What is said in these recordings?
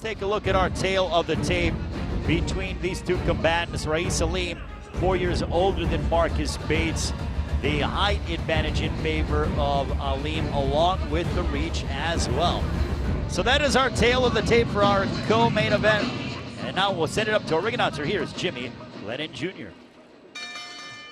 take a look at our tail of the tape between these two combatants. Ra'eese Aleem, 4 years older than Marcus Bates. The height advantage in favor of Aleem, along with the reach as well. So that is our tail of the tape for our co-main event. And now we'll send it up to our ring announcer. Here is Jimmy Lennon Jr.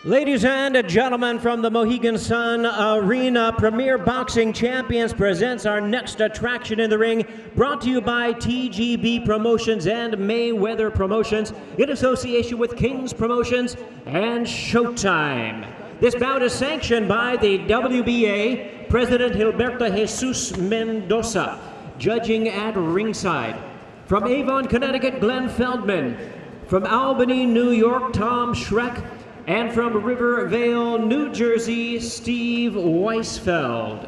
Ladies and gentlemen, from the Mohegan Sun Arena, Premier Boxing Champions presents our next attraction in the ring, brought to you by TGB Promotions and Mayweather Promotions, in association with King's Promotions and Showtime. This bout is sanctioned by the WBA, President Gilberto Jesus Mendoza, judging at ringside. From Avon, Connecticut, Glenn Feldman. From Albany, New York, Tom Schreck. And from Rivervale, New Jersey, Steve Weisfeld.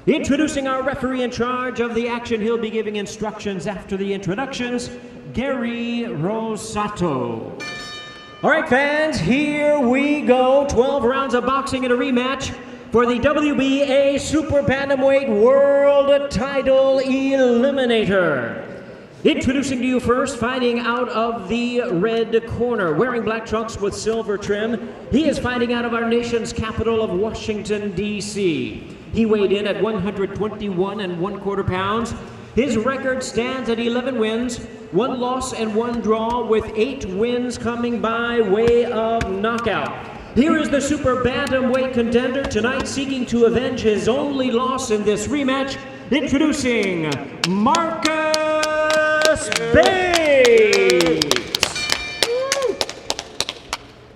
Introducing our referee in charge of the action, he'll be giving instructions after the introductions, Gary Rosato. All right, fans, here we go. 12 rounds of boxing in a rematch for the WBA Super Bantamweight World Title Eliminator. Introducing to you first, fighting out of the red corner, wearing black trunks with silver trim. He is fighting out of our nation's capital of Washington, D.C. He weighed in at 121 1/4 pounds. His record stands at 11 wins, 1 loss and 1 draw, with 8 wins coming by way of knockout. Here is the Super Bantamweight contender tonight, seeking to avenge his only loss in this rematch. Introducing Marcus Bates.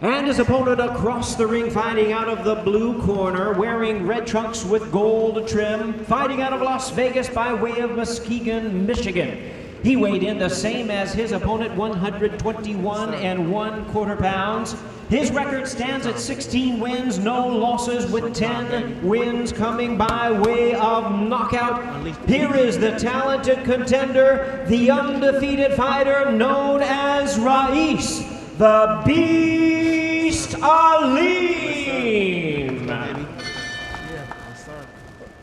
And his opponent across the ring, fighting out of the blue corner, wearing red trunks with gold trim, fighting out of Las Vegas by way of Muskegon, Michigan. He weighed in the same as his opponent, 121 1/4 pounds. His record stands at 16 wins, no losses, with 10 wins coming by way of knockout. Here is the talented contender, the undefeated fighter known as Ra'eese the Beast Aleem.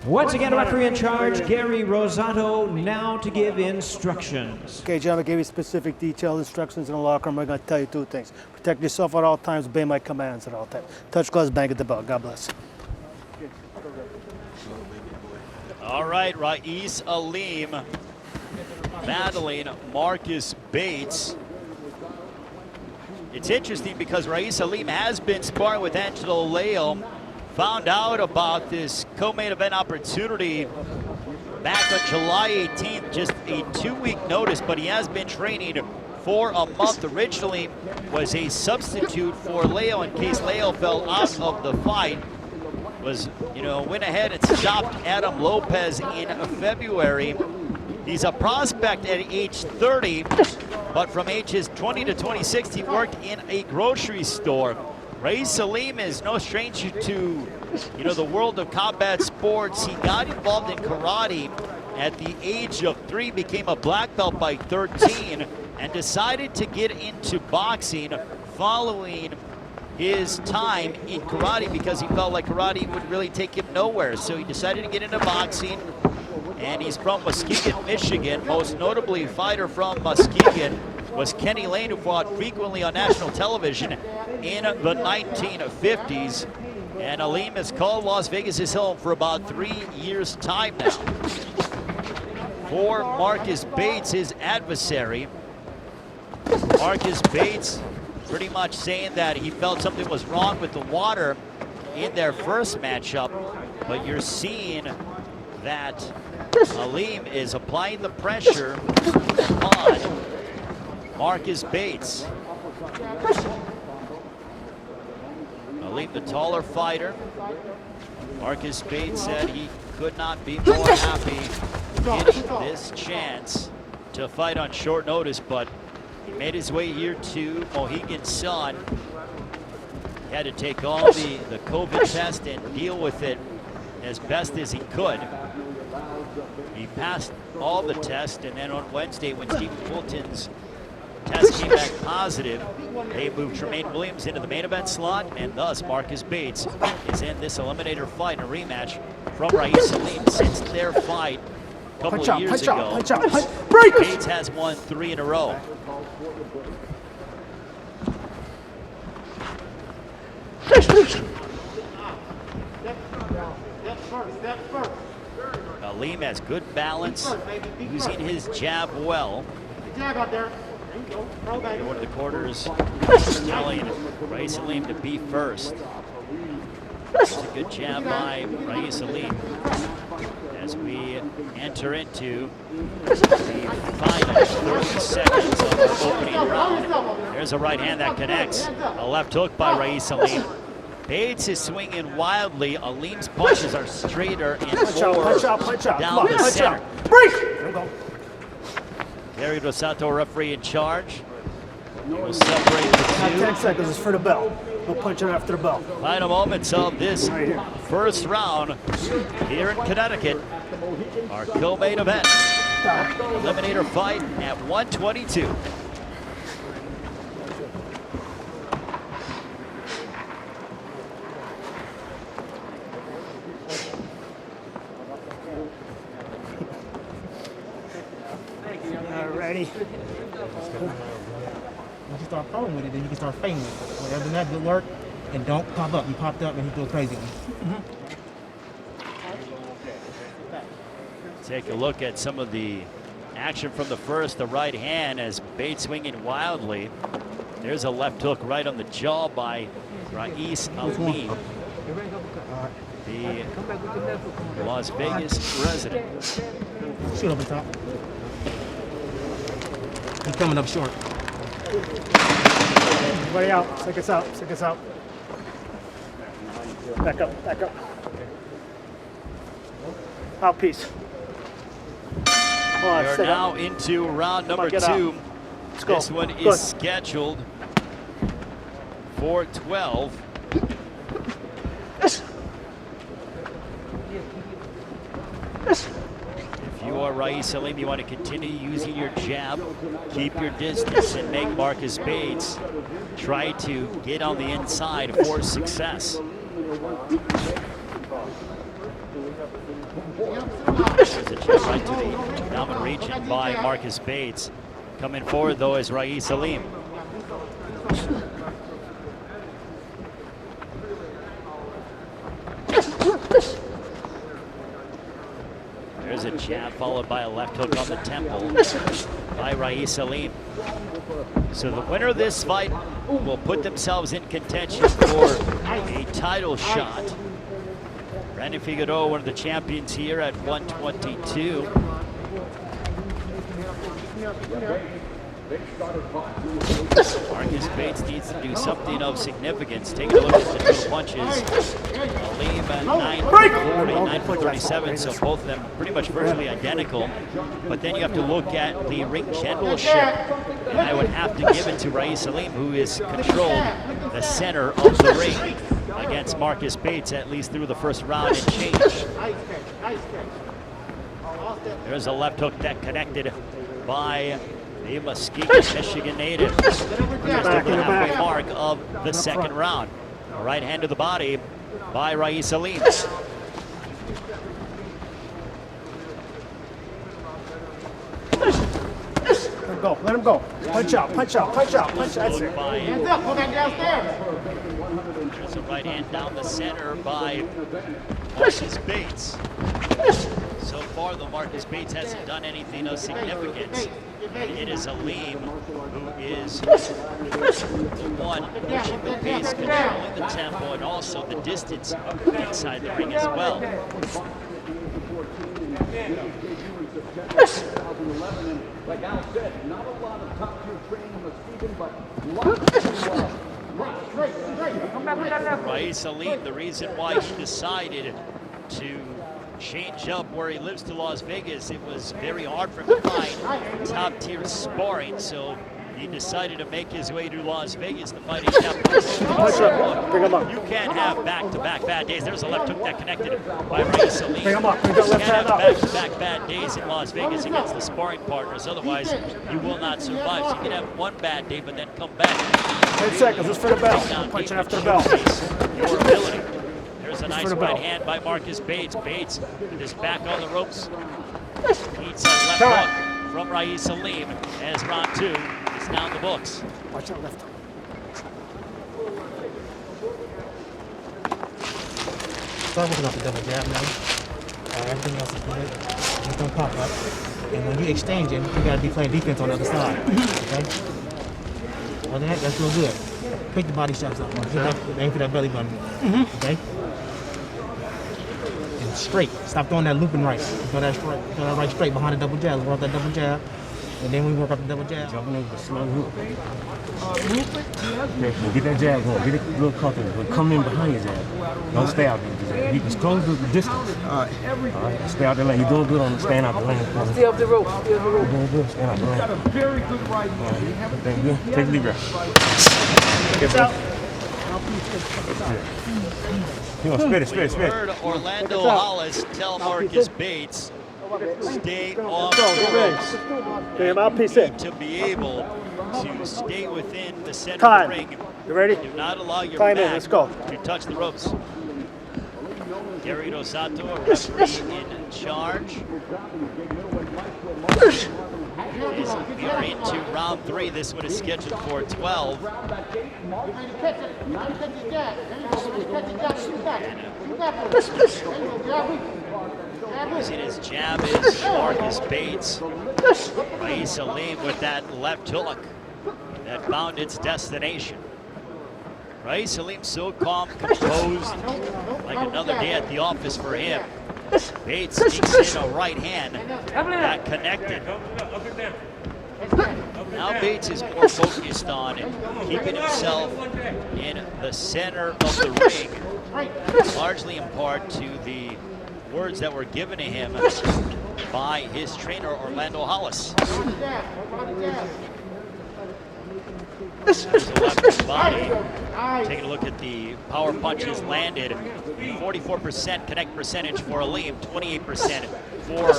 Once again, referee in charge, Gary Rosato, now to give instructions. Okay, gentlemen, I gave you specific detailed instructions in the locker room. I'm going to tell you 2 things. Protect yourself at all times, obey my commands at all times. Touch gloves, bang at the bell. God bless. All right, Ra'eese Aleem battling Marcus Bates. It's interesting because Ra'eese Aleem has been sparring with Angelo Leo. Found out about this co-main event opportunity back on July 18th, just a 2-week notice, but he has been training for a month. Originally was a substitute for Leo in case Leo fell out of the fight. Went ahead and stopped Adam Lopez in February. He's a prospect at age 30, but from ages 20 to 26, he worked in a grocery store. Ra'eese Aleem is no stranger to, the world of combat sports. He got involved in karate at the age of 3, became a black belt by 13, and decided to get into boxing following his time in karate because he felt like karate would really take him nowhere. So he decided to get into boxing, and he's from Muskegon, Michigan. Most notably, a fighter from Muskegon was Kenny Lane, who fought frequently on national television in the 1950s. And Aleem has called Las Vegas his home for about 3 years' time now. For Marcus Bates, his adversary, Marcus Bates pretty much saying that he felt something was wrong with the water in their first matchup, but you're seeing that Aleem is applying the pressure on Marcus Bates. Aleem, the taller fighter. Marcus Bates said he could not be more happy getting this chance to fight on short notice, but he made his way here to Mohegan Sun. He had to take all the COVID test and deal with it as best as he could. He passed all the tests, and then on Wednesday, when Stephen Fulton's test came back positive, they moved Tremaine Williams into the main event slot, and thus Marcus Bates is in this eliminator fight, a rematch from Ra'eese Aleem. Since their fight couple Punch of out, years punch ago. out, punch out, punch. Break! Bates has won 3 in a row. Aleem has good balance, using his jab well. Jab out there. One of the quarters telling Ra'eese Aleem to be first. It's a good jab by Ra'eese Aleem as we enter into the final 30 seconds of the opening round. There's a right hand that connects. A left hook by Ra'eese Aleem. Bates is swinging wildly. Aleem's punches are straighter and more down the center. Break! There we go. Gary Rosato, referee in charge. He will separate the Not two. 10 seconds is for the bell. We'll punch it after the bell. Final moments of this first round here in Connecticut. Our co-main event. Eliminator fight at 122. Alrighty. Once you start throwing with it, then you can start fading with it. Whatever than that, good work. And don't pop up. You popped up and he goes crazy. Take a look at some of the action from the first. The right hand as Bates swinging wildly. There's a left hook right on the jaw by Ra'eese Aleem, the Las Vegas resident. Shoot over top. He's coming up short. Everybody out. Take us out. Take us out. Back up. Back up. Out, peace. We are now into round number 2. Let's go. This one is scheduled for 12. If you are Ra'eese Aleem, you want to continue using your jab, keep your distance, and make Marcus Bates try to get on the inside for success. There's a jab right to the abdomen region by Marcus Bates. Coming forward, though, is Ra'eese Aleem. There's a jab followed by a left hook on the temple by Ra'eese Aleem. So the winner of this fight will put themselves in contention for a title shot. Brandon Figueroa, one of the champions here at 122. Marcus Bates needs to do something of significance. Take a look at the two punches. Aleem at 9 for 40, 9 for 37, so both of them pretty much virtually identical. But then you have to look at the ring generalship, and I would have to give it to Ra'eese Aleem, who has controlled the center of the ring against Marcus Bates, at least through the first round and change. There's a left hook that connected by the Muskegon, Michigan native. Just over the halfway mark of the second round. A right hand to the body by Ra'eese Aleem. Let him go. Let him go. Punch out. Punch out. Punch out. Punch out. That's it. Hands up. Go back downstairs. There's a right hand down the center by Marcus Bates. So far, though, Marcus Bates hasn't done anything of significance. And it is Aleem who is the one pushing the pace, controlling the tempo, and also the distance inside the ring as well. Like Al said, not a lot of top-tier training in Muskegon, but Ra'eese Aleem, the reason why he decided to change up where he lives to Las Vegas, it was very hard for him to find top-tier sparring, so he decided to make his way to Las Vegas to fight his You can't have back-to-back bad days. There's a left hook that connected by Ra'eese Aleem. Bring him up. You can't have back-to-back bad days in Las Vegas against the sparring partners. Otherwise, you will not survive. So you can have one bad day, but then come back. 10 seconds. Let's for the bell. Punching after the bell. Your ability. There's a nice right hand by Marcus Bates. Bates with his back on the ropes. Eats a left hook from Ra'eese Aleem as round 2 is now in the books. Watch out left. Start working off the double jab now. Everything else is good. Just don't pop up. And when you're exchanging, you gotta be playing defense on the other side. Okay? Other than that, that's real good. Pick the body shots up. Aim for that belly button. Okay? And straight. Stop throwing that looping right. Throw that right straight behind the double jab. Work off that double jab. And then we work up the double jab. Jumping over the slow hook. Okay, well, get that jab going. Get it a little comfortable. But come in behind your jab. Don't stay out there. You can close the distance. All right. Stay out the lane. You're doing good on the stand out the lane. Stay up the rope. Stay up the rope. You're doing good. Stand out the lane. Got a very good right hand. Everything good. Take a deep breath. Okay, bro. You want spit it. Heard Orlando Hollis tell Marcus Bates, stay off the ropes. Okay, mouthpiece in. To be able to stay within the center Time. of the ring. You ready? Do not allow your Time in, back let's go. to touch the ropes. Gary Rosato, a referee in charge. We are into round 3. This one is scheduled for 12. Using his jab is Marcus Bates. Ra'eese Aleem with that left hook that found its destination. Ra'eese Aleem so calm, composed, like another day at the office for him. Bates sneaks in a right hand that connected. Now Bates is more focused on keeping himself in the center of the ring, largely in part to the words that were given to him by his trainer, Orlando Hollis. There's a left body. Taking a look at the power punches landed. 44% connect percentage for Aleem, 28% for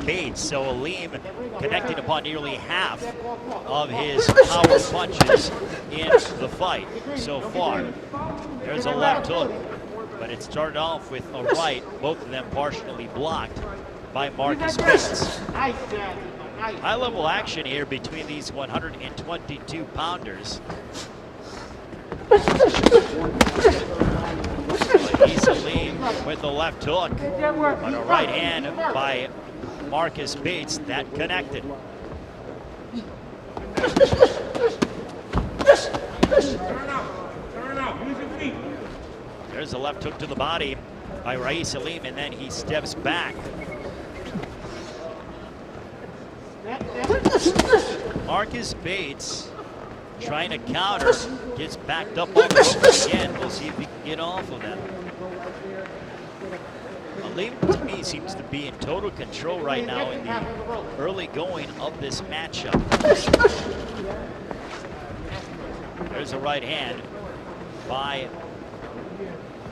Bates. So Aleem connecting upon nearly half of his power punches in the fight so far. There's a left hook, but it started off with a right, both of them partially blocked by Marcus Bates. High-level action here between these 122-pounders. Ra'eese Aleem with the left hook, but a right hand by Marcus Bates that connected. There's a left hook to the body by Ra'eese Aleem, and then he steps back. Marcus Bates trying to counter, gets backed up on the ropes again. We'll see if he can get off of that. Aleem, to me, seems to be in total control right now in the early going of this matchup. There's a right hand by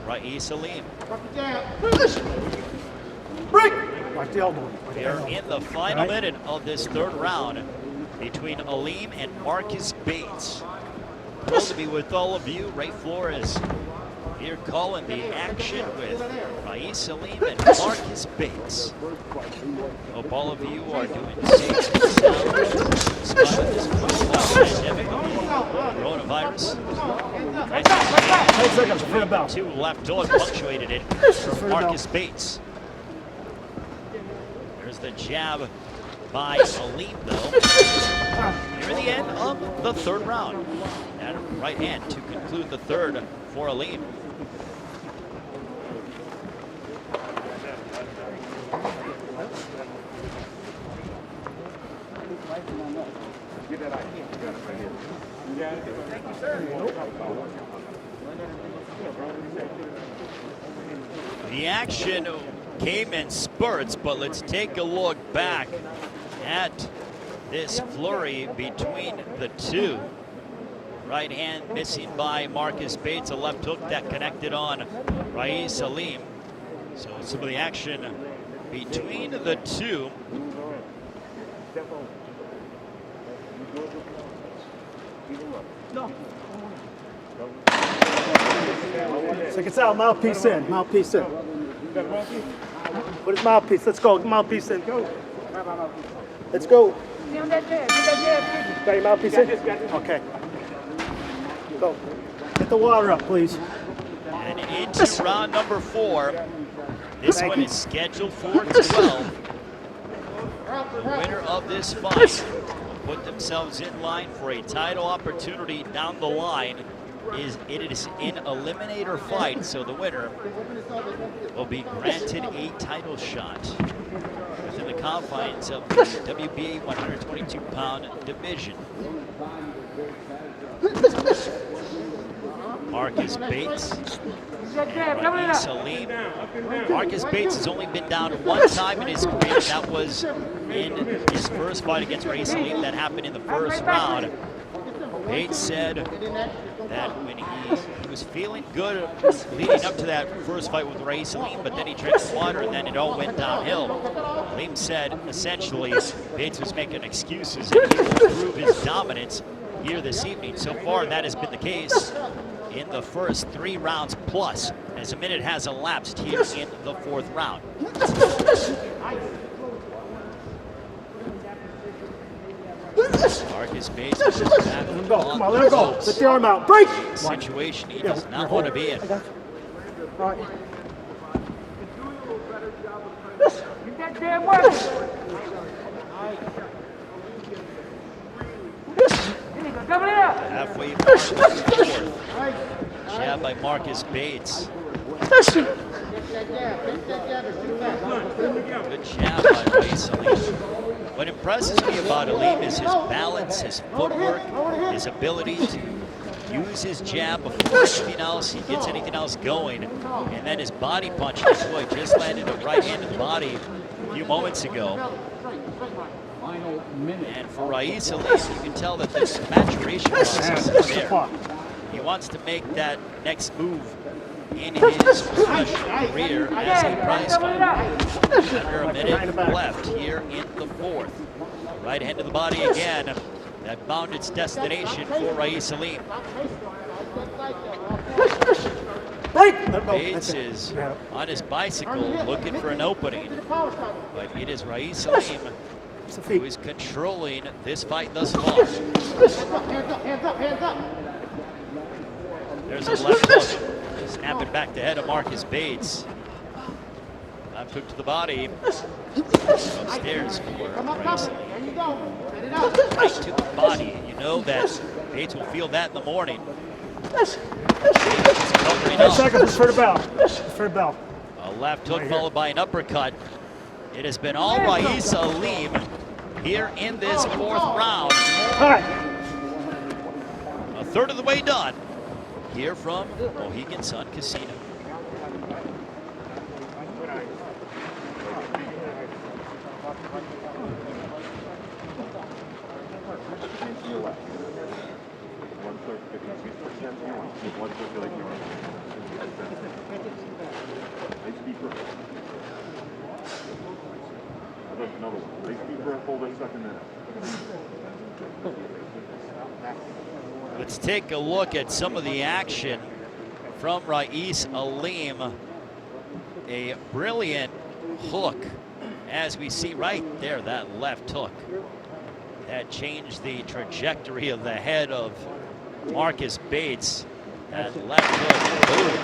Ra'eese Aleem. Watch the elbow. We are in the final minute of this third round between Aleem and Marcus Bates. Thrilled to be with all of you. Ray Flores here calling the action with Ra'eese Aleem and Marcus Bates. Hope all of you are doing safe and sound despite this pandemic of the coronavirus. 10 seconds for the bell. Two left hook punctuated it for Marcus Bates. There's the jab by Aleem, though. Near the end of the third round. And right hand to conclude the third for Aleem. The action came in spurts, but let's take a look back at this flurry between the two. Right hand missing by Marcus Bates, a left hook that connected on Ra'eese Aleem. So some of the action between the two. Seconds out, mouthpiece in, mouthpiece in. Put his mouthpiece. Let's go. Mouthpiece in. Let's go. Got your mouthpiece in? Okay. Go. Get the water up, please. And into round number 4. This one is scheduled for 12. The winner of this fight will put themselves in line for a title opportunity down the line. It is an eliminator fight, so the winner will be granted a title shot within the confines of the WBA 122-pound division. Marcus Bates and Ra'eese Aleem. Marcus Bates has only been down one time in his career. That was in his first fight against Ra'eese Aleem. That happened in the first round. Bates said that when he was feeling good leading up to that first fight with Ra'eese Aleem, but then he drank some water and then it all went downhill. Aleem said essentially Bates was making excuses and he will prove his dominance here this evening. So far that has been the case in the first 3 rounds plus, as a minute has elapsed here in the 4th round. Marcus Bates is back. Come on, let him go. Let the arm out. Break! Situation he does not want to be in. All right. Halfway mark of the 4th. Jab by Marcus Bates. Good jab by Ra'eese Aleem. What impresses me about Aleem is his balance, his footwork, his ability to use his jab before anything else, he gets anything else going. And then his body punch, boy, just landed a right hand in the body a few moments ago. And for Ra'eese Aleem, you can tell that this maturation process is there. He wants to make that next move in his professional career as a prize fighter. Under a minute left here in the 4th. Right hand to the body again. That found its destination for Ra'eese Aleem. Bates is on his bicycle looking for an opening, but it is Ra'eese Aleem who is controlling this fight thus far. There's a left hook. Snapping back the head of Marcus Bates. Left hook to the body. Upstairs for Ra'eese Aleem. Right to the body. You know that Bates will feel that in the morning. Bates is covering 10 up. seconds for the bell. For the bell. A left hook followed by an uppercut. It has been all Ra'eese Aleem here in this 4th round. All right. A third of the way done here from Mohegan Sun Casino. Let's take a look at some of the action from Ra'eese Aleem. A brilliant hook, as we see right there, that left hook. That changed the trajectory of the head of Marcus Bates. That left hook.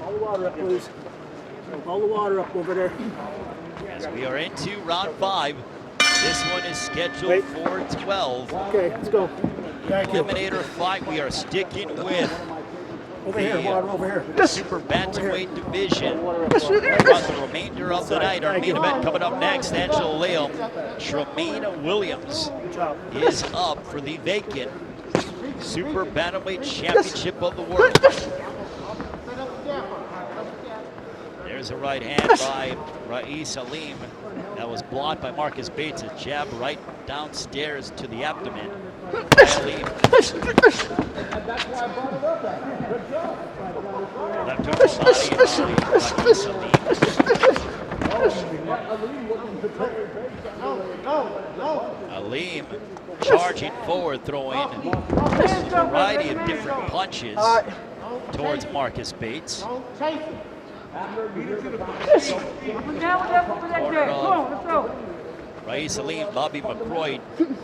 All the water up, please. All the water up over there. As we are into round 5. This one is scheduled for 12. Okay, let's go. Thank you. Eliminator fight. We are sticking with Over here, water over here. the Super Bantamweight division throughout the remainder of the night. Our main event coming up next, Angela Leal, Tremaine Williams is up for the vacant Super Bantamweight Championship of the world. There's a right hand by Ra'eese Aleem. That was blocked by Marcus Bates. A jab right downstairs to the abdomen by Aleem. Left hook to the body by Ra'eese Aleem. Aleem charging forward, throwing a variety of different punches towards Marcus Bates. Ra'eese Aleem, Bobby McCroy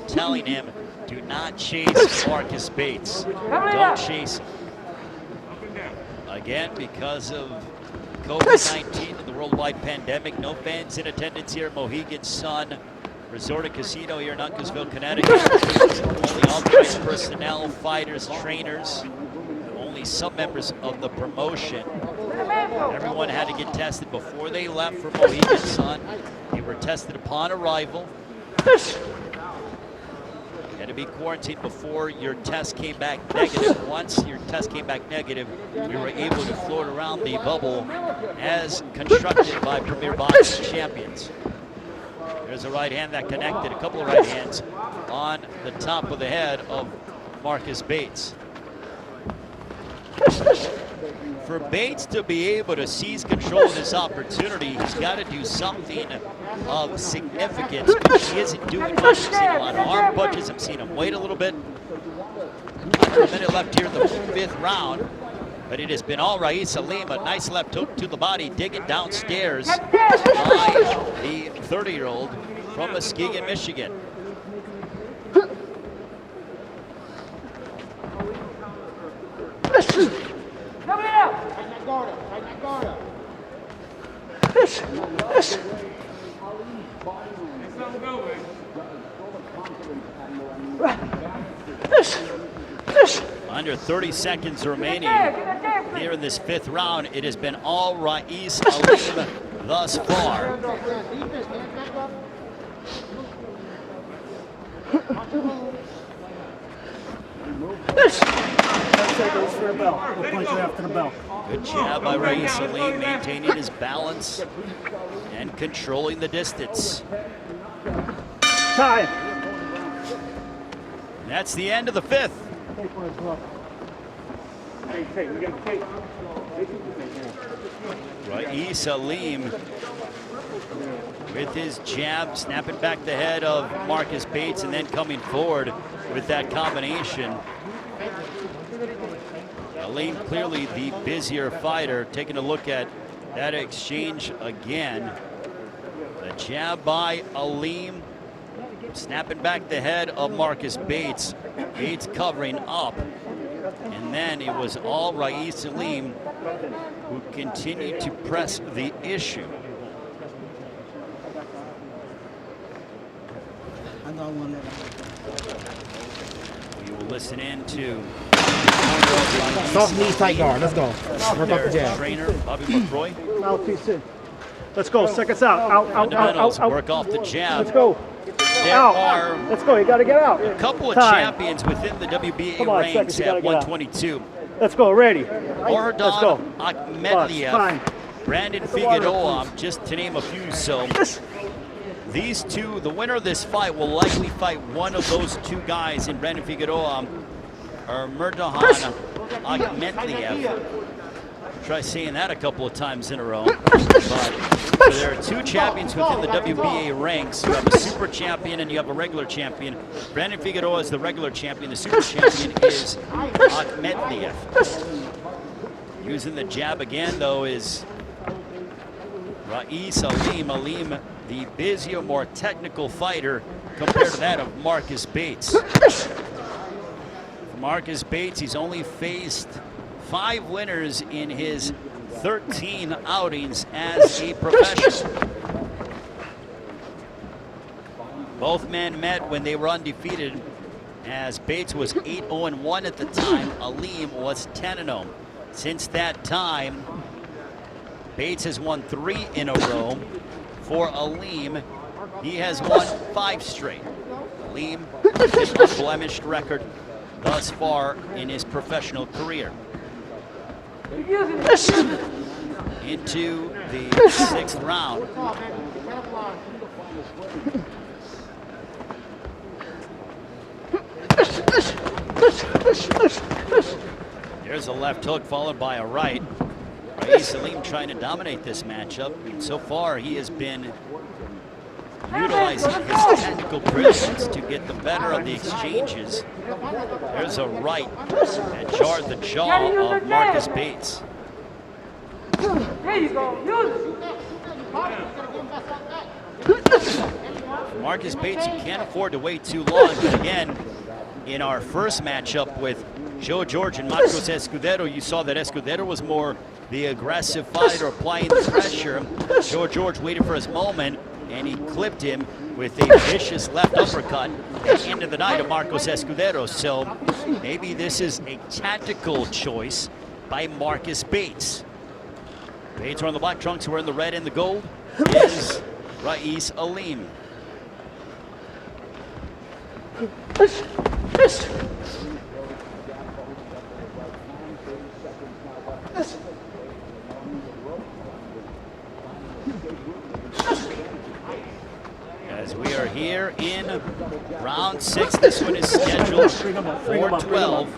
telling him, do not chase Marcus Bates. Don't chase him. Again, because of COVID-19 and the worldwide pandemic, no fans in attendance here at Mohegan Sun Resort and Casino here in Uncasville, Connecticut. Only authorized personnel, fighters, trainers, only some members of the promotion. Everyone had to get tested before they left for Mohegan Sun. They were tested upon arrival. You had to be quarantined before your test came back negative. Once your test came back negative, you were able to float around the bubble as constructed by Premier Boxing Champions. There's a right hand that connected, a couple of right hands on the top of the head of Marcus Bates. For Bates to be able to seize control of this opportunity, he's got to do something of significance, which he isn't doing much. I'm seeing a lot of arm punches. I'm seeing him wait a little bit. Under a minute left here in the 5th round. But it has been all Ra'eese Aleem. A nice left hook to the body, digging downstairs by the 30-year-old from Muskegon, Michigan. Under 30 seconds remaining here in this 5th round. It has been all Ra'eese Aleem thus far. Goes for a belt. We'll punch you after the belt. Good jab by Ra'eese Aleem, maintaining his balance and controlling the distance. Time. And that's the end of the 5th. Ra'eese Aleem with his jab, snapping back the head of Marcus Bates and then coming forward with that combination. Aleem clearly the busier fighter. Taking a look at that exchange again. The jab by Aleem, snapping back the head of Marcus Bates. Bates covering up. And then it was all Ra'eese Aleem who continued to press the issue. We will listen in to Soft knees, tight guard. Let's go. Work off the jab. Trainer Bobby McCroy. Mouthpiece in. Let's go. Seconds out. Out, out, Fundamentals, out, out. work off the jab. Let's go. There Out. are Let's go. You got to get out. a couple of Time. champions within the WBA Come on, ranks seconds, you gotta at get out. 122. Let's go. Ready. Ordon Let's go. Akhmedliev, Time. Brandon Figueroa, just to name a few. So these two, the winner of this fight will likely fight one of those two guys in Brandon Figueroa or Murdahan Akhmedliev. Try saying that a couple of times in a row. But there are two champions within the WBA ranks. You have a super champion and you have a regular champion. Brandon Figueroa is the regular champion. The super champion is Akhmedliev. Using the jab again, though, is Ra'eese Aleem. Aleem, the busier, more technical fighter compared to that of Marcus Bates. For Marcus Bates, he's only faced 5 winners in his 13 outings as a professional. Both men met when they were undefeated, as Bates was 8-0-1 at the time. Aleem was 10-0. Since that time, Bates has won 3 in a row. For Aleem, he has won 5 straight. Aleem, his unblemished record thus far in his professional career. Into the 6th round. There's a left hook followed by a right. Ra'eese Aleem trying to dominate this matchup. And so far, he has been utilizing his technical brilliance to get the better of the exchanges. There's a right that jarred the jaw of Marcus Bates. There you go. Use it. Marcus Bates, you can't afford to wait too long. But again, in our first matchup with Joe George and Marcos Escudero, you saw that Escudero was more the aggressive fighter, applying the pressure. Joe George waited for his moment, and he clipped him with a vicious left uppercut at the end of the night of Marcos Escudero. So maybe this is a tactical choice by Marcus Bates. Bates are on the black trunks, wearing the red and the gold, is Ra'eese Aleem. As we are here in round 6, this one is scheduled for 12.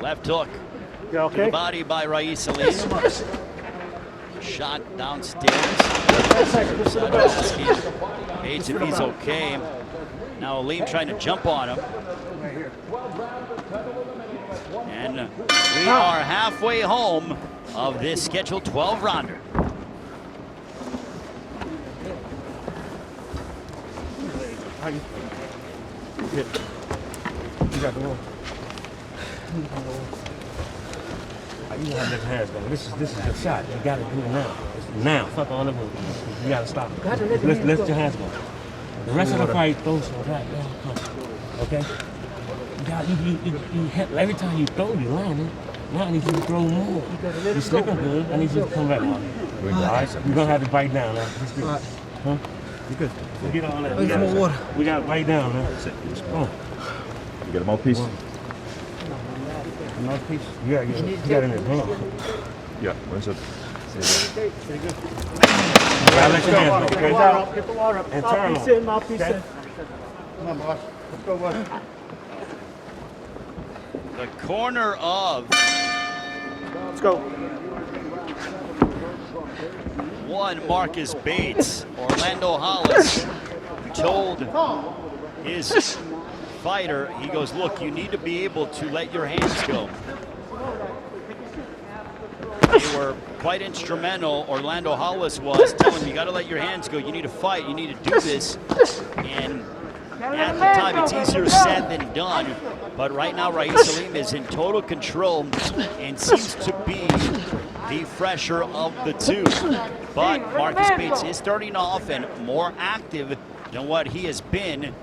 Left hook to the body by Ra'eese Aleem. Shot downstairs. Asking Bates if he's okay. Now Aleem trying to jump on him. And we are halfway home of this scheduled 12-rounder. You got the one. You gotta let your hands go. This is your shot. You gotta do it now. Now. Fuck on the move. You gotta stop. Let your hands go. The rest of the fight, throw some right down punch. Okay? You hit, every time you throw, you land it. Now I need you to throw more. You're slipping good. I need you to come back on. All right? You're gonna have to bite down now. Huh? You good? Get on that. We got to bite down now. Come on. You got a mouthpiece? Mouthpiece? Yeah, you got it in there. Yeah, where's it? Let your hands go. Get the water up, get the water up. And turn Mouthpiece on. in, mouthpiece Okay. in. Come on, boss. Let's go, boss. The corner of Let's go. one Marcus Bates, Orlando Hollis, told his fighter, he goes, look, you need to be able to let your hands go. They were quite instrumental. Orlando Hollis was telling him, you got to let your hands go. You need to fight. You need to do this. And at the time, it's easier said than done. But right now, Ra'eese Aleem is in total control and seems to be the fresher of the two. But Marcus Bates is starting off and more active than what he has been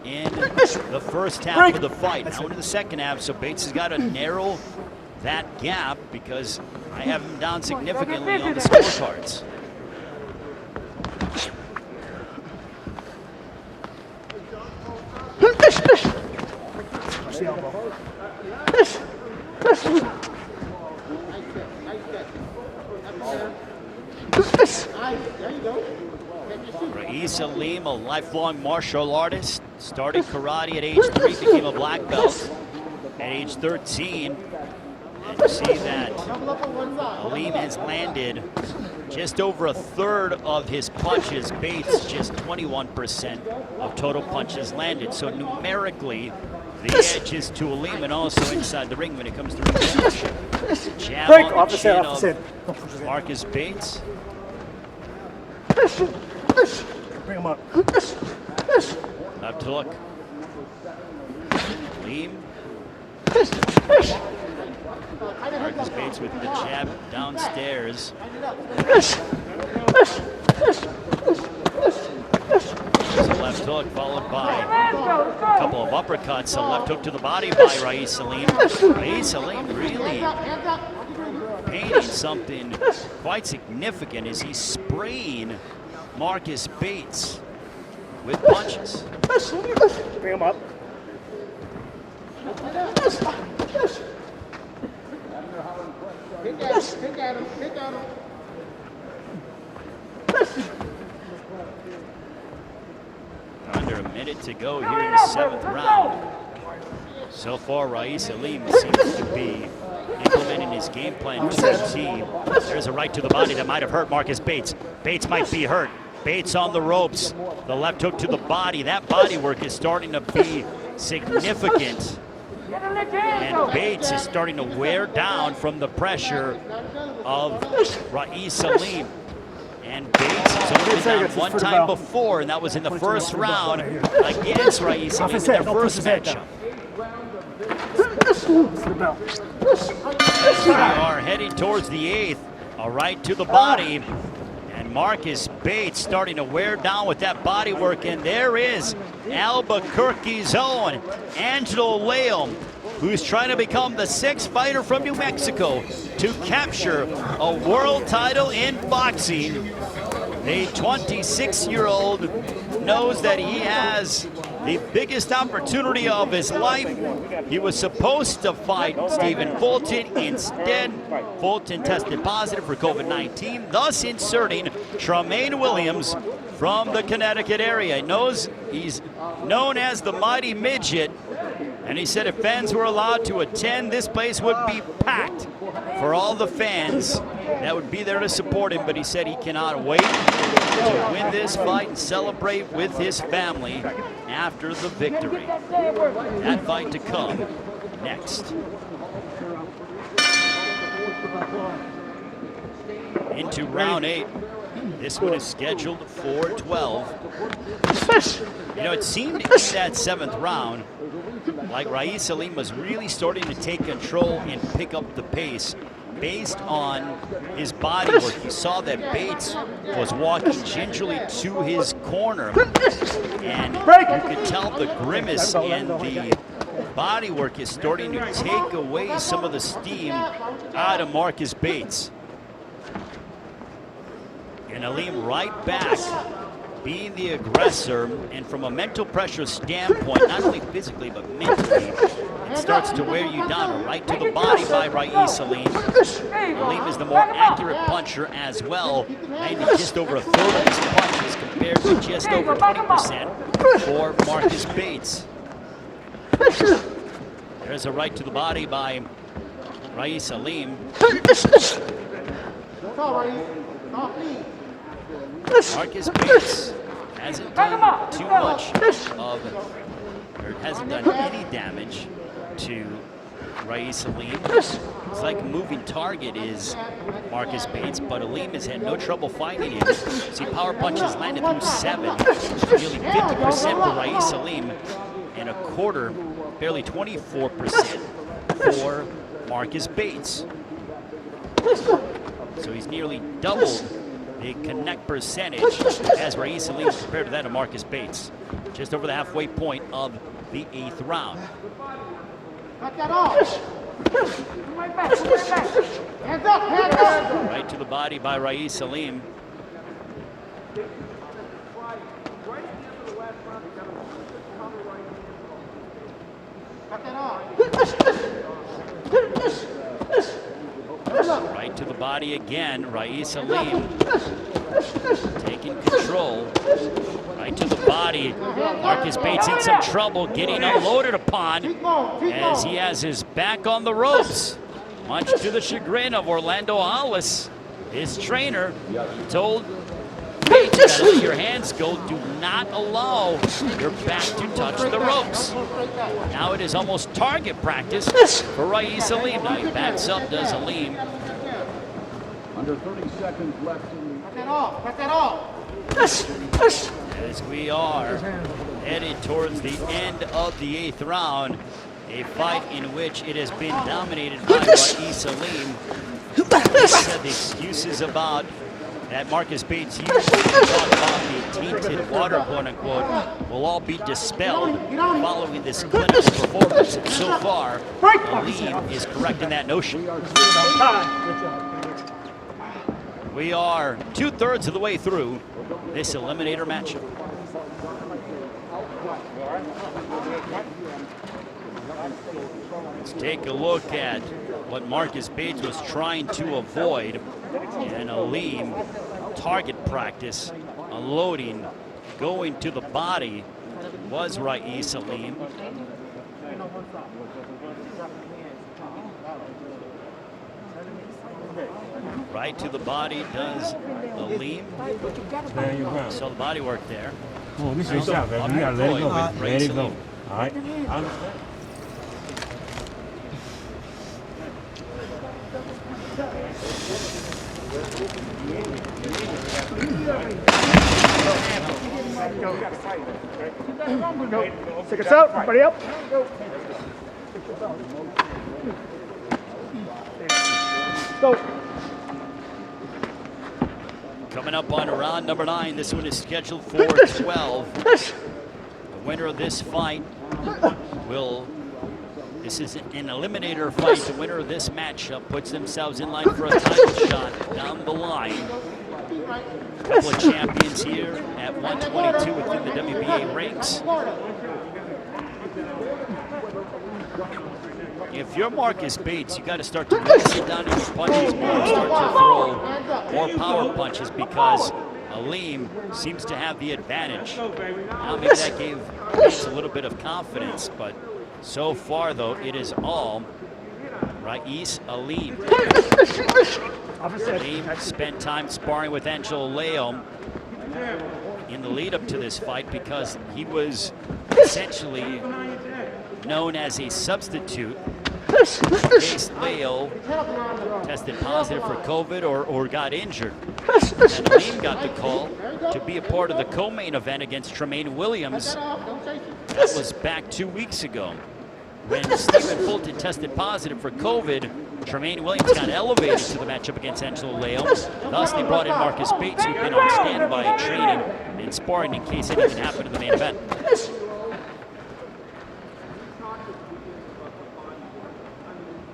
in the first half of the fight. Now into the second half, so Bates has got to narrow that gap because I have him down significantly on the scorecards. Ra'eese Aleem, a lifelong martial artist, started karate at age 3, became a black belt at age 13. And you see that Aleem has landed just over a third of his punches. Bates just 21% of total punches landed. So numerically, the edge is to Aleem and also inside the ring when it comes to rematch. Jab on the chin of Marcus Bates. Bring him up. Left hook. Aleem. Marcus Bates with the jab downstairs. There's a left hook followed by a couple of uppercuts. A left hook to the body by Ra'eese Aleem. Ra'eese Aleem really painting something quite significant as he's spraying Marcus Bates with punches. Bring him up. Pick at him. Under a minute to go here in the 7th round. So far, Ra'eese Aleem seems to be implementing his game plan to the team. There's a right to the body that might have hurt Marcus Bates. Bates might be hurt. Bates on the ropes. The left hook to the body. That body work is starting to be significant And Bates is starting to wear down from the pressure of Ra'eese Aleem. And Bates has only been down one time before, and that was in the first round against Ra'eese Aleem in their first matchup. We are heading towards the 8th. A right to the body. And Marcus Bates starting to wear down with that body work. And there is Albuquerque's own Angelo Leum, who's trying to become the 6th fighter from New Mexico to capture a world title in boxing. The 26-year-old knows that he has the biggest opportunity of his life. He was supposed to fight Stephen Fulton. Instead, Fulton tested positive for COVID-19, thus inserting Tremaine Williams from the Connecticut area. He's known as the Mighty Midget, and he said if fans were allowed to attend, this place would be packed for all the fans that would be there to support him. But he said he cannot wait to win this fight and celebrate with his family after the victory. That fight to come next. Into round 8. This one is scheduled for 12. You know, it seemed in that 7th round like Ra'eese Aleem was really starting to take control and pick up the pace based on his body work. You saw that Bates was walking gingerly to his corner, and you could tell the grimace and the body work is starting to take away some of the steam out of Marcus Bates. And Aleem right back, being the aggressor, and from a mental pressure standpoint, not only physically but mentally, it starts to wear you down. A right to the body by Ra'eese Aleem. Aleem is the more accurate puncher as well, landing just over a third of his punches compared to just over 20% for Marcus Bates. There's a right to the body by Ra'eese Aleem. Marcus Bates hasn't done too much or hasn't done any damage to Ra'eese Aleem. It's like a moving target is Marcus Bates, but Aleem has had no trouble fighting him. See, power punches landed through 7, nearly 50% for Ra'eese Aleem, and a quarter, barely 24% for Marcus Bates. So he's nearly doubled the connect percentage as Ra'eese Aleem compared to that of Marcus Bates. Just over the halfway point of the 8th round. Right to the body by Ra'eese Aleem. Right to the body again, Ra'eese Aleem taking control. Right to the body. Marcus Bates in some trouble, getting unloaded upon as he has his back on the ropes. Much to the chagrin of Orlando Hollis, his trainer. He told Bates, you gotta let your hands go. Do not allow your back to touch the ropes. Now it is almost target practice for Ra'eese Aleem. Now he backs up, does Aleem. Under 30 seconds left in As we are headed towards the end of the 8th round, a fight in which it has been dominated by Ra'eese Aleem. He said the excuses about that Marcus Bates used to talk about the tainted water, quote unquote, will all be dispelled following this clinical performance. And so far, Aleem is correct in that notion. We are 2/3 of the way through this Eliminator matchup. Let's take a look at what Marcus Bates was trying to avoid. And Aleem, target practice, unloading, going to the body was Ra'eese Aleem. Right to the body does Aleem. So the body work there. Come on, this is your shot, baby. You gotta let it go, baby. Let it go. All right. Seconds out. Everybody up. Go. Coming up on round number 9. This one is scheduled for 12. The winner of this fight will. This is an eliminator fight. The winner of this matchup puts themselves in line for a title shot down the line. A couple of champions here at 122 within the WBA ranks. If you're Marcus Bates, you got to start to sit down in your punches more, start to throw more power punches because Aleem seems to have the advantage. Now maybe that gave Bates a little bit of confidence, but so far though, it is all Ra'eese Aleem. Aleem spent time sparring with Angelo Leom in the lead up to this fight because he was essentially known as a substitute in case Leo tested positive for COVID or got injured. And Aleem got the call to be a part of the co-main event against Tremaine Williams. That was back 2 weeks ago. When Stephen Fulton tested positive for COVID, Tremaine Williams got elevated to the matchup against Angelo Leom. Thus, they brought in Marcus Bates, who'd been on standby training and sparring in case anything happened in the main event.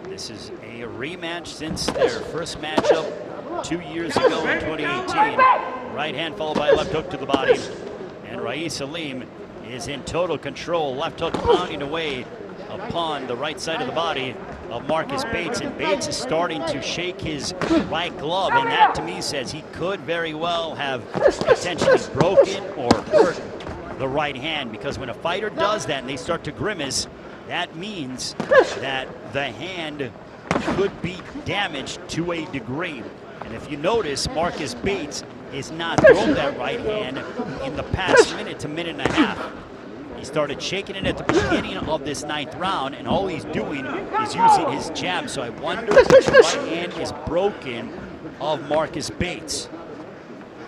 This is a rematch since their first matchup 2 years ago in 2018. Right hand followed by a left hook to the body. And Ra'eese Aleem is in total control. Left hook pounding away upon the right side of the body of Marcus Bates. And Bates is starting to shake his right glove. And that to me says he could very well have potentially broken or hurt the right hand. Because when a fighter does that and they start to grimace, that means that the hand could be damaged to a degree. And if you notice, Marcus Bates has not thrown that right hand in the past minute to minute and a half. He started shaking it at the beginning of this 9th round, and all he's doing is using his jab. So I wonder if the right hand is broken of Marcus Bates.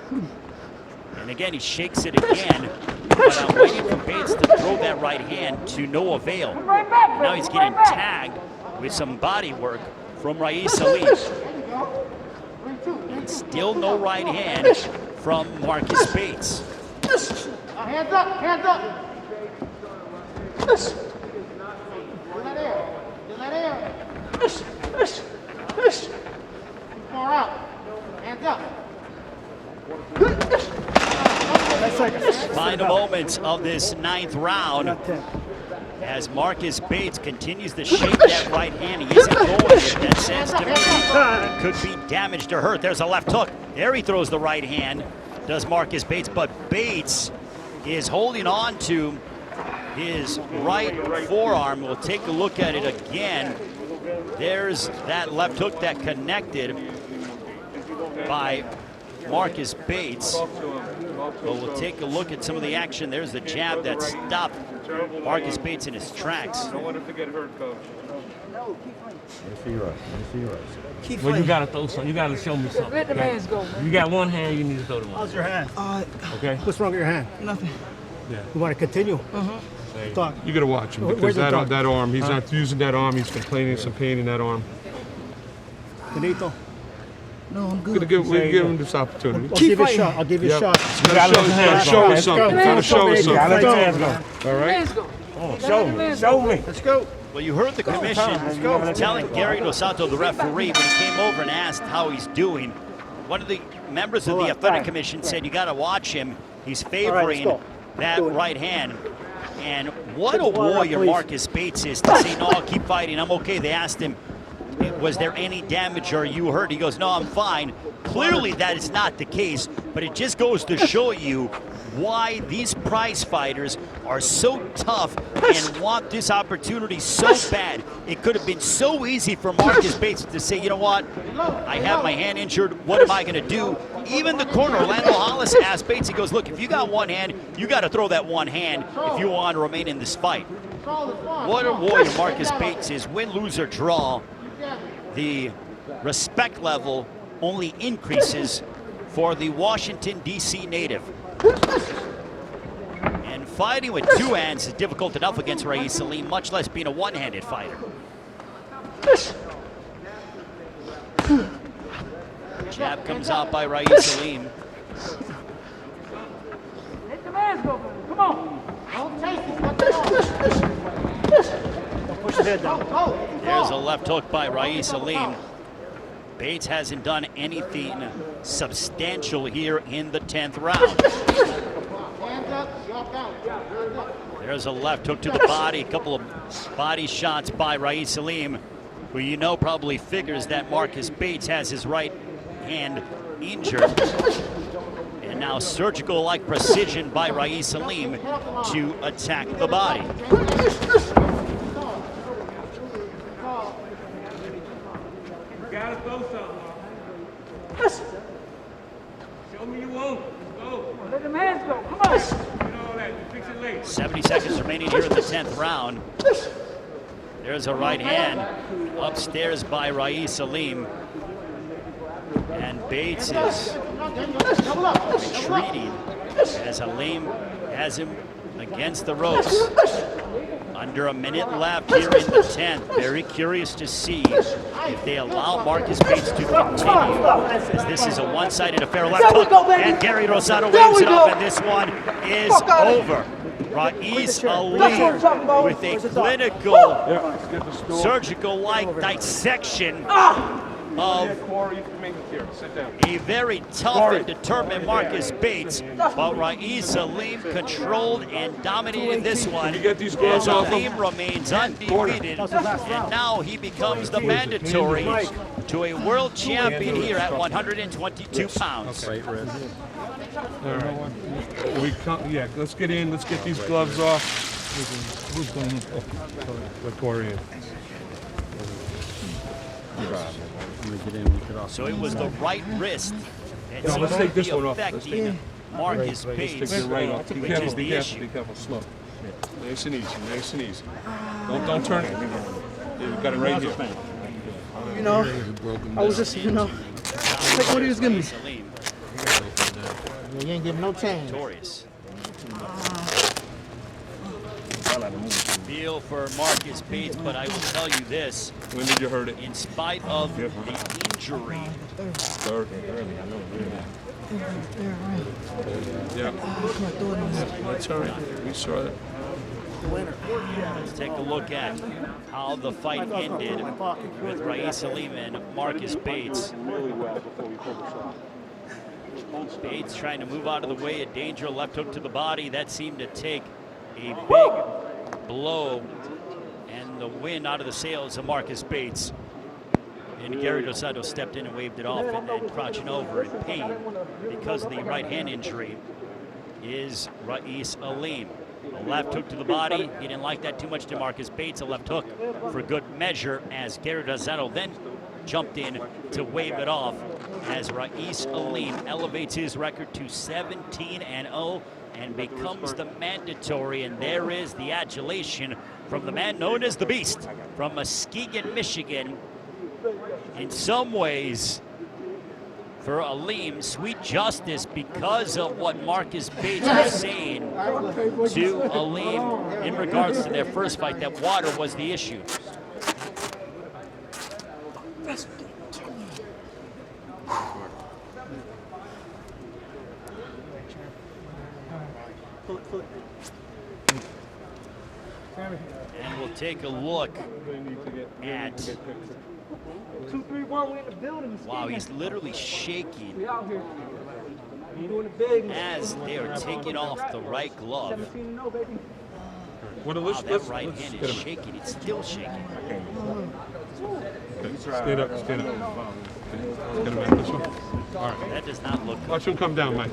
And again, he shakes it again. But I'm waiting for Bates to throw that right hand to no avail. And now he's getting tagged with some body work from Ra'eese Aleem. And still no right hand from Marcus Bates. Hands up, hands up. Get that air, get that air. Far out, hands up. Final moments of this 9th round as Marcus Bates continues to shake that right hand. He isn't going it. That says to me it could be damaged or hurt. There's a left hook. There he throws the right hand, does Marcus Bates. But Bates is holding on to his right forearm. We'll take a look at it again. There's that left hook that connected by Marcus Bates. But we'll take a look at some of the action. There's the jab that stopped Marcus Bates in his tracks. Don't want him to get hurt, coach. Let me see yours. Let me see yours. Well, you gotta throw something. You gotta show me something. Let the man's go, man. You got one hand, you need to throw the one. How's your hand? Okay? What's wrong with your hand? Nothing. You want to continue? Talk. You gotta watch him Where's because the dog? that arm, he's not using that arm. He's complaining some pain in that arm. Benito. No, I'm We'll good. give him this opportunity. I'll give you a shot. I'll give you a shot. Gotta show us something. Gotta show us Gotta let your something. hands go. All right. Let's go. Oh, show me. Show me. Let's go. Well, you heard the commission telling Gary Rosato, the referee, when he came over and asked how he's doing. One of the members of the athletic commission said, you got to watch him. He's favoring that right hand. And what a warrior Marcus Bates is to say, no, I'll keep fighting. I'm okay. They asked him, was there any damage or you hurt? He goes, no, I'm fine. Clearly that is not the case, but it just goes to show you why these prize fighters are so tough and want this opportunity so bad. It could have been so easy for Marcus Bates to say, you know what, I have my hand injured, what am I gonna do? Even the corner, Orlando Hollis asked Bates, he goes, look, if you got one hand, you gotta throw that one hand if you want to remain in this fight. What a warrior Marcus Bates is, win, lose, or draw. The respect level only increases for the Washington, D.C. native. And fighting with two hands is difficult enough against Ra'eese Aleem, much less being a one-handed fighter. Jab comes out by Ra'eese Aleem. Let the man's go, brother. Come on. Don't chase him. Let them go. Push the head down. There's a left hook by Ra'eese Aleem. Bates hasn't done anything substantial here in the 10th round. Hands up. Drop down. There's a left hook to the body, a couple of body shots by Ra'eese Aleem, who you know probably figures that Marcus Bates has his right hand injured. And now surgical-like precision by Ra'eese Aleem to attack the body. Gotta throw something. Show me you won't. Go. Let the man's go. Come on. You know that. You fix it later. 70 seconds remaining here in the 10th round. There's a right hand upstairs by Ra'eese Aleem. And Bates is retreating as Aleem has him against the ropes. Under a minute left here in the 10th. Very curious to see if they allow Marcus Bates to continue, as this is a one-sided affair. Left hook, and Gary Rosato waves it off, and this one is over. Ra'eese Aleem with a clinical, surgical-like dissection of a very tough and determined Marcus Bates, but Ra'eese Aleem controlled and dominated this one. As Aleem remains undefeated, and now he becomes the mandatory to a world champion here at 122 pounds. All right. Yeah, let's get in. Let's get these gloves off. Who's going in? Let Corey in. So it was the right wrist that No, let's seemed take this to be one off. affecting Marcus Take Bates, it right off. Be which careful, is be the careful, issue. be careful. Slow. Nice and easy, nice and easy. Don't turn it. Yeah, you got it right here. You know, I was just, you know, take what he was giving me. Aleem, You ain't giving no change. victorious. Feel for Marcus Bates, but I will tell you this, When did you hurt it? in spite of the injury, Third. Yeah. That's all right. We saw it. let's take a look at how the fight ended with Ra'eese Aleem and Marcus Bates. Bates trying to move out of the way, a danger left hook to the body. That seemed to take a big blow and the wind out of the sails of Marcus Bates. And Gary Rosato stepped in and waved it off, and then crouching over in pain because of the right hand injury is Ra'eese Aleem. A left hook to the body. He didn't like that too much to Marcus Bates. A left hook for good measure as Gary Rosato then jumped in to wave it off as Ra'eese Aleem elevates his record to 17-0 and becomes the mandatory. And there is the adulation from the man known as the Beast from Muskegon, Michigan. In some ways, for Aleem, sweet justice because of what Marcus Bates was saying to Aleem in regards to their first fight, that water was the issue. And we'll take a look at, 2, 3, 1, we in the building. wow, he's literally shaking We out here. We doing the big. as they are taking off the right glove. 17-0, baby. Wow, that right hand is shaking. It's still shaking. Stand up, stand up. Get him out this one. All right. That does not look good. Watch him come down, Mike.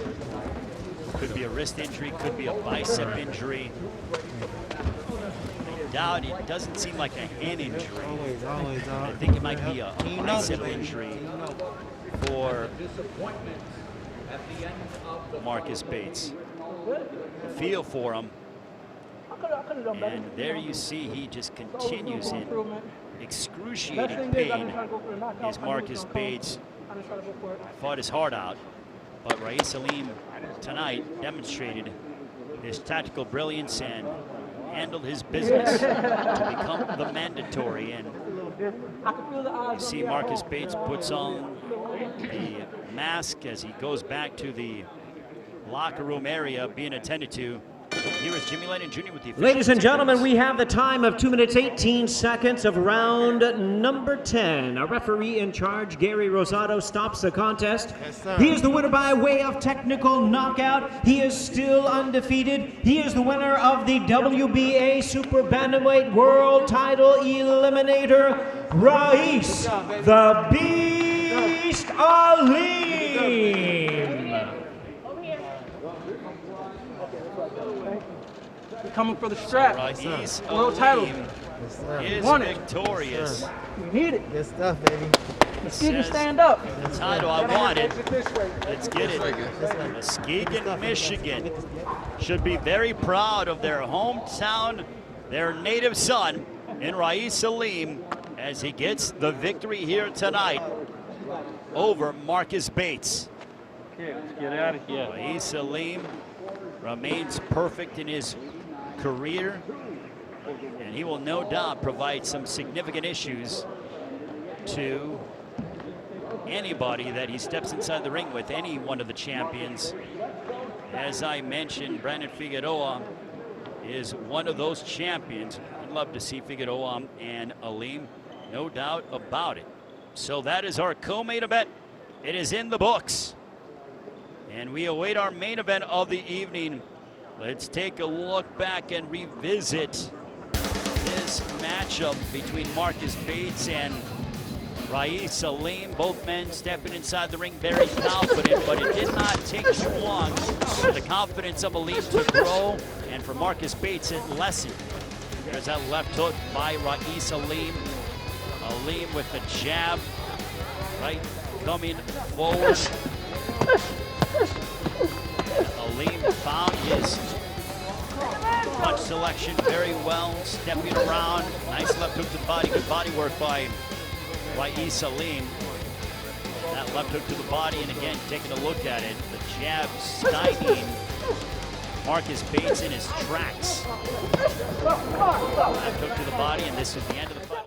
Could be a wrist injury, could be a bicep injury. I doubt it. Doesn't seem like a hand injury. I think it might be a bicep injury for Marcus Bates. Feel for him. And there you see he just continues in excruciating pain is Marcus Bates. Fought his heart out, but Ra'eese Aleem tonight demonstrated his tactical brilliance and handled his business to become the mandatory. And you see Marcus Bates puts on the mask as he goes back to the locker room area being attended to. Here is Jimmy Lennon Jr. with the official Ladies and gentlemen, tickets. we have the time of 2 minutes 18 seconds of round number 10. Our referee in charge, Gary Rosato, stops the contest. He is the winner by way of technical knockout. He is still undefeated. He is the winner of the WBA Super Bantamweight World Title Eliminator, Ra'eese the Beast Aleem. Coming for the strap. Ra'eese World title. Aleem is Won it. victorious. We need it. Good stuff, baby. Muskegon, stand up. The title I wanted. Let's get it. Muskegon, Michigan should be very proud of their hometown, their native son, in Ra'eese Aleem, as he gets the victory here tonight over Marcus Bates. Okay, let's get out of here. Ra'eese Aleem remains perfect in his career, and he will no doubt provide some significant issues to anybody that he steps inside the ring with, any one of the champions. As I mentioned, Brandon Figueroa is one of those champions. I'd love to see Figueroa and Aleem, no doubt about it. So that is our co-main event. It is in the books, and we await our main event of the evening. Let's take a look back and revisit this matchup between Marcus Bates and Ra'eese Aleem. Both men stepping inside the ring very confident, but it did not take too long for the confidence of Aleem to grow, and for Marcus Bates it lessened. There's that left hook by Ra'eese Aleem. Aleem with the jab, right, coming forward. Aleem found his punch selection very well, stepping around. Nice left hook to the body, good body work by Ra'eese Aleem. That left hook to the body, and again, taking a look at it, the jab stymieing Marcus Bates in his tracks. Left hook to the body, and this is the end of the